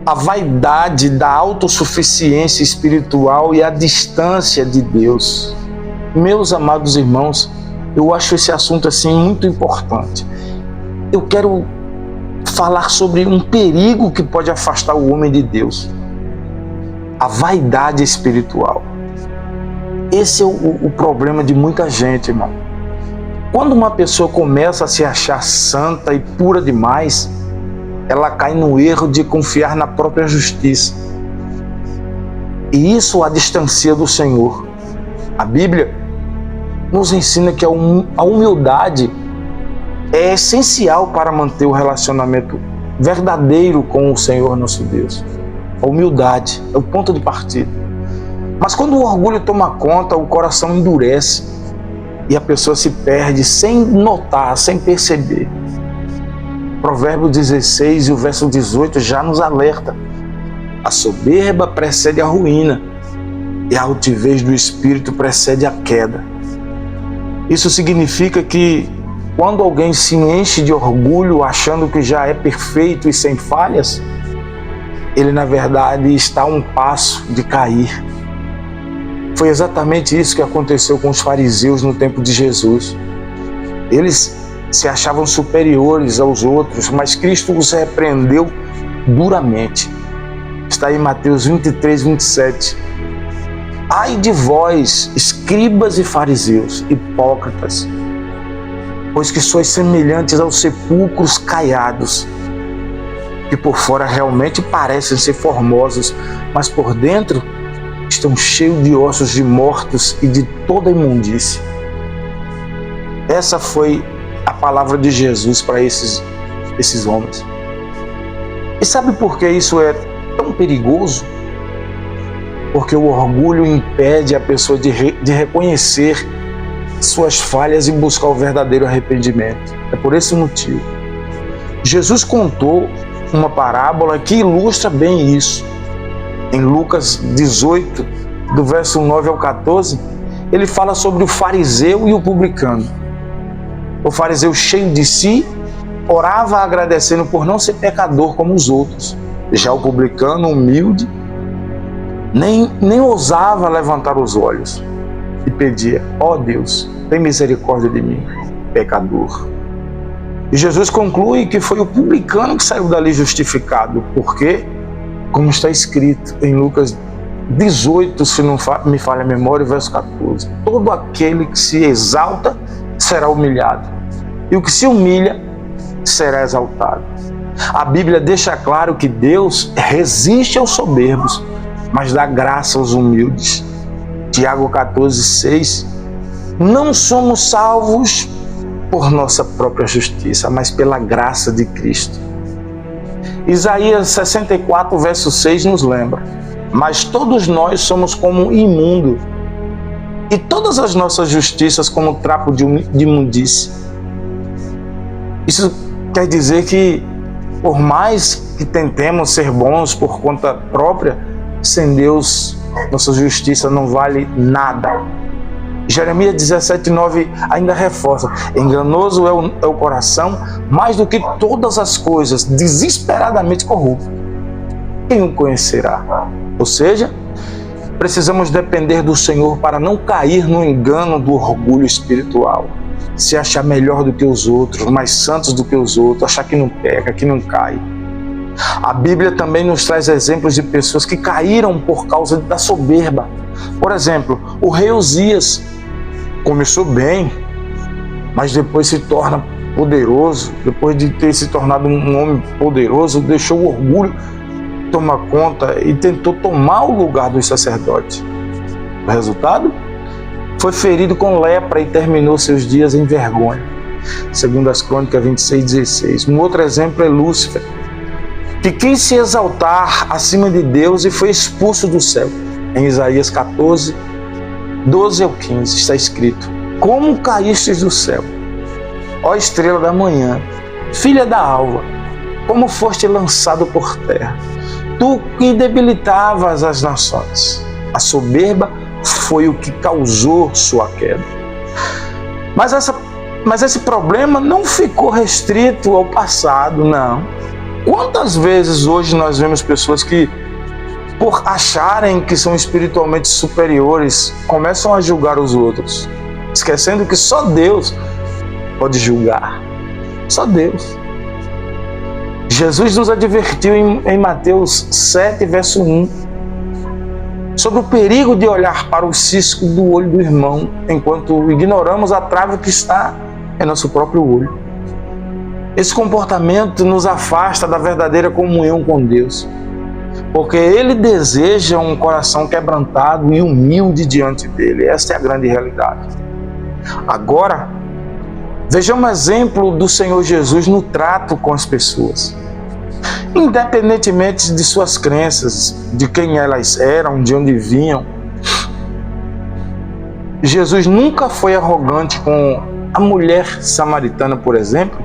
a vaidade da autossuficiência espiritual e a distância de Deus. Meus amados irmãos, eu acho esse assunto assim muito importante. Eu quero falar sobre um perigo que pode afastar o homem de Deus. A vaidade espiritual. Esse é o problema de muita gente, irmão. Quando uma pessoa começa a se achar santa e pura demais, ela cai no erro de confiar na própria justiça. E isso a distancia do Senhor. A Bíblia nos ensina que a humildade é essencial para manter o relacionamento verdadeiro com o Senhor nosso Deus. A humildade é o ponto de partida. Mas quando o orgulho toma conta, o coração endurece e a pessoa se perde sem notar, sem perceber. Provérbios 16 e o verso 18 já nos alerta. A soberba precede a ruína e a altivez do espírito precede a queda. Isso significa que quando alguém se enche de orgulho achando que já é perfeito e sem falhas, ele na verdade está a um passo de cair. Foi exatamente isso que aconteceu com os fariseus no tempo de Jesus. Eles se achavam superiores aos outros, mas Cristo os repreendeu duramente. Está em Mateus 23, 27. Ai de vós, escribas e fariseus, hipócritas, pois que sois semelhantes aos sepulcros caiados, que por fora realmente parecem ser formosos, mas por dentro estão cheios de ossos de mortos e de toda imundície. Essa foi a palavra de Jesus para esses homens. E sabe por que isso é tão perigoso? Porque o orgulho impede a pessoa de reconhecer suas falhas e buscar o verdadeiro arrependimento. É por esse motivo. Jesus contou uma parábola que ilustra bem isso. Em Lucas 18, do verso 9 ao 14, ele fala sobre o fariseu e o publicano. O fariseu, cheio de si, orava agradecendo por não ser pecador como os outros. Já o publicano, humilde, nem ousava levantar os olhos e pedia: ó Deus, tem misericórdia de mim, pecador. E Jesus conclui que foi o publicano que saiu dali justificado, porque, como está escrito em Lucas 18, se não me falha a memória, verso 14, todo aquele que se exalta será humilhado, e o que se humilha será exaltado. A Bíblia deixa claro que Deus resiste aos soberbos, mas dá graça aos humildes. Tiago 14, 6. Não somos salvos por nossa própria justiça, mas pela graça de Cristo. Isaías 64, verso 6 nos lembra: mas todos nós somos como imundo, e todas as nossas justiças como trapo de imundície. Isso quer dizer que, por mais que tentemos ser bons por conta própria, sem Deus, nossa justiça não vale nada. Jeremias 17, 9 ainda reforça: enganoso é o coração mais do que todas as coisas, desesperadamente corrupto. Quem o conhecerá? Ou seja, precisamos depender do Senhor para não cair no engano do orgulho espiritual. Se achar melhor do que os outros, mais santos do que os outros, achar que não peca, que não cai. A Bíblia também nos traz exemplos de pessoas que caíram por causa da soberba. Por exemplo, o rei Uzias começou bem, mas depois se torna poderoso. Depois de ter se tornado um homem poderoso, deixou o orgulho tomar conta e tentou tomar o lugar dos sacerdotes. O resultado? Foi ferido com lepra e terminou seus dias em vergonha. Segundo as Crônicas 26, 16. Um outro exemplo é Lúcifer, que quis se exaltar acima de Deus e foi expulso do céu. Em Isaías 14, 12 ao 15 está escrito: como caístes do céu, ó estrela da manhã, filha da alva, como foste lançado por terra, tu que debilitavas as nações. A soberba foi o que causou sua queda. Mas esse problema não ficou restrito ao passado, não. quantas vezes hoje nós vemos pessoas que, por acharem que são espiritualmente superiores, começam a julgar os outros, esquecendo que só Deus pode julgar. Só Deus. Jesus nos advertiu em Mateus 7, verso 1, sobre o perigo de olhar para o cisco do olho do irmão, enquanto ignoramos a trave que está em nosso próprio olho. Esse comportamento nos afasta da verdadeira comunhão com Deus, porque Ele deseja um coração quebrantado e humilde diante dEle. Esta é a grande realidade. Agora, vejamos o exemplo do Senhor Jesus no trato com as pessoas. Independentemente de suas crenças, de quem elas eram, de onde vinham, Jesus nunca foi arrogante com a mulher samaritana, por exemplo,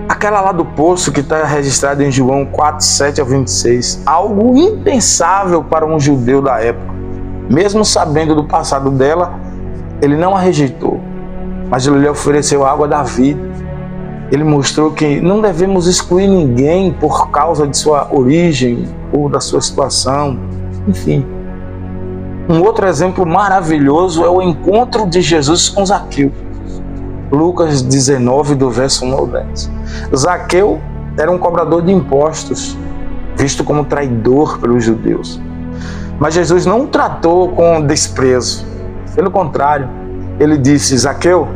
aquela lá do poço que está registrada em João 4, 7 a 26, algo impensável para um judeu da época. Mesmo sabendo do passado dela, ele não a rejeitou, mas ele lhe ofereceu a água da vida. Ele mostrou que não devemos excluir ninguém por causa de sua origem ou da sua situação, enfim. Um outro exemplo maravilhoso é o encontro de Jesus com Zaqueu. Lucas 19, do verso 1 ao 10. Zaqueu era um cobrador de impostos, visto como traidor pelos judeus. Mas Jesus não o tratou com desprezo. Pelo contrário, ele disse: Zaqueu,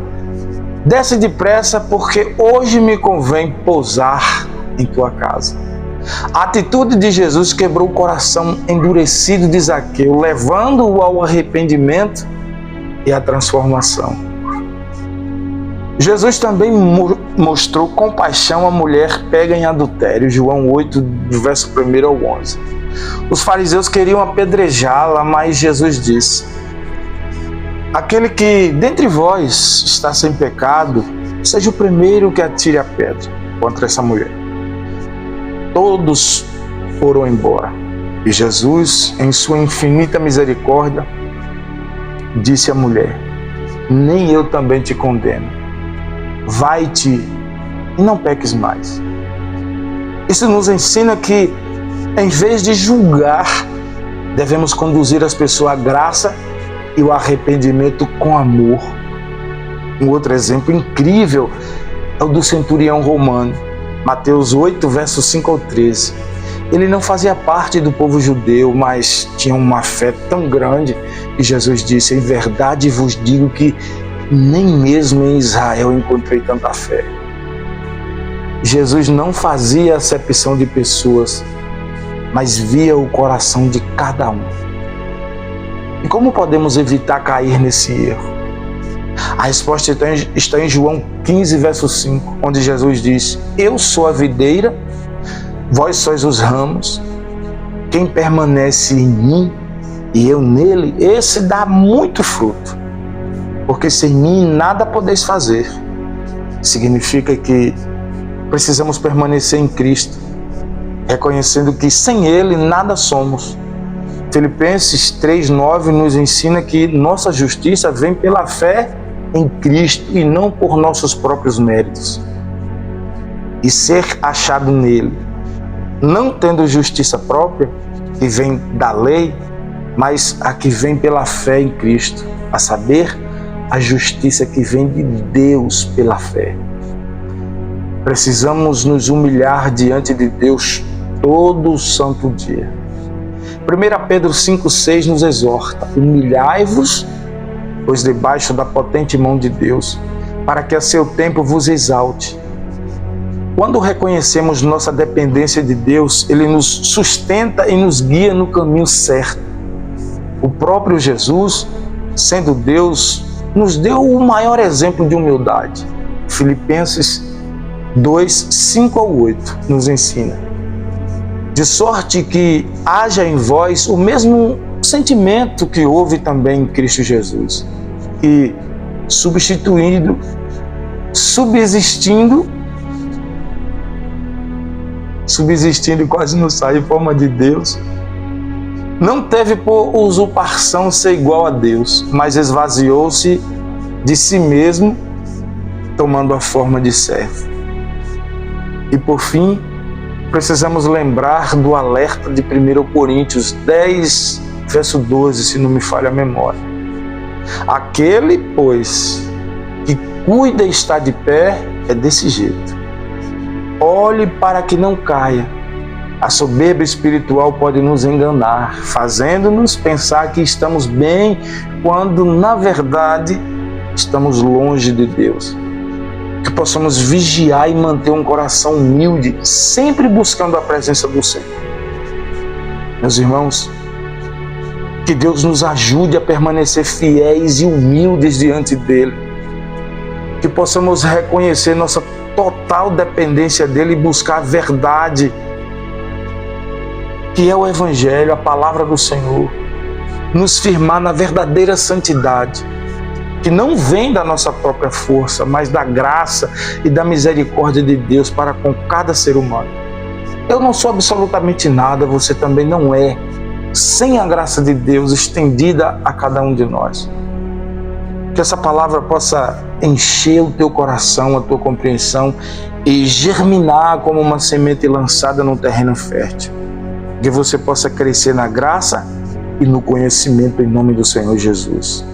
desce depressa, porque hoje me convém pousar em tua casa. A atitude de Jesus quebrou o coração endurecido de Zaqueu, levando-o ao arrependimento e à transformação. Jesus também mostrou compaixão à mulher pega em adultério, João 8, do verso 1 ao 11. Os fariseus queriam apedrejá-la, mas Jesus disse: aquele que dentre vós está sem pecado, seja o primeiro que atire a pedra contra essa mulher. Todos foram embora. E Jesus, em sua infinita misericórdia, disse à mulher: nem eu também te condeno. Vai-te e não peques mais. Isso nos ensina que, em vez de julgar, devemos conduzir as pessoas à graça e o arrependimento com amor. Um outro exemplo incrível é o do centurião romano, Mateus 8, versos 5 ao 13. Ele não fazia parte do povo judeu, mas tinha uma fé tão grande que Jesus disse: em verdade vos digo que nem mesmo em Israel encontrei tanta fé. Jesus não fazia acepção de pessoas, mas via o coração de cada um. E como podemos evitar cair nesse erro? A resposta está em João 15, verso 5, onde Jesus diz: eu sou a videira, vós sois os ramos. Quem permanece em mim e eu nele, esse dá muito fruto, porque sem mim nada podeis fazer. Significa que precisamos permanecer em Cristo, reconhecendo que sem Ele nada somos. Filipenses 3,9 nos ensina que nossa justiça vem pela fé em Cristo e não por nossos próprios méritos. E ser achado nele, não tendo justiça própria, que vem da lei, mas a que vem pela fé em Cristo, a saber, a justiça que vem de Deus pela fé. Precisamos nos humilhar diante de Deus todo o santo dia. 1 Pedro 5,6 nos exorta: humilhai-vos, pois debaixo da potente mão de Deus, para que a seu tempo vos exalte. Quando reconhecemos nossa dependência de Deus, Ele nos sustenta e nos guia no caminho certo. O próprio Jesus, sendo Deus, nos deu o maior exemplo de humildade. Filipenses 2, 5 ao 8 nos ensina: de sorte que haja em vós o mesmo sentimento que houve também em Cristo Jesus, que subsistindo quase não sai, forma de Deus, não teve por usurpação ser igual a Deus, mas esvaziou-se de si mesmo, tomando a forma de servo. E por fim, precisamos lembrar do alerta de 1 Coríntios 10, verso 12, se não me falha a memória. Aquele, pois, que cuida e está de pé, é desse jeito. Olhe para que não caia. A soberba espiritual pode nos enganar, fazendo-nos pensar que estamos bem, quando, na verdade, estamos longe de Deus. Que possamos vigiar e manter um coração humilde, sempre buscando a presença do Senhor. Meus irmãos, que Deus nos ajude a permanecer fiéis e humildes diante dEle. Que possamos reconhecer nossa total dependência dEle e buscar a verdade, que é o Evangelho, a palavra do Senhor. Nos firmar na verdadeira santidade, que não vem da nossa própria força, mas da graça e da misericórdia de Deus para com cada ser humano. Eu não sou absolutamente nada, você também não é, sem a graça de Deus estendida a cada um de nós. Que essa palavra possa encher o teu coração, a tua compreensão e germinar como uma semente lançada num terreno fértil. Que você possa crescer na graça e no conhecimento em nome do Senhor Jesus.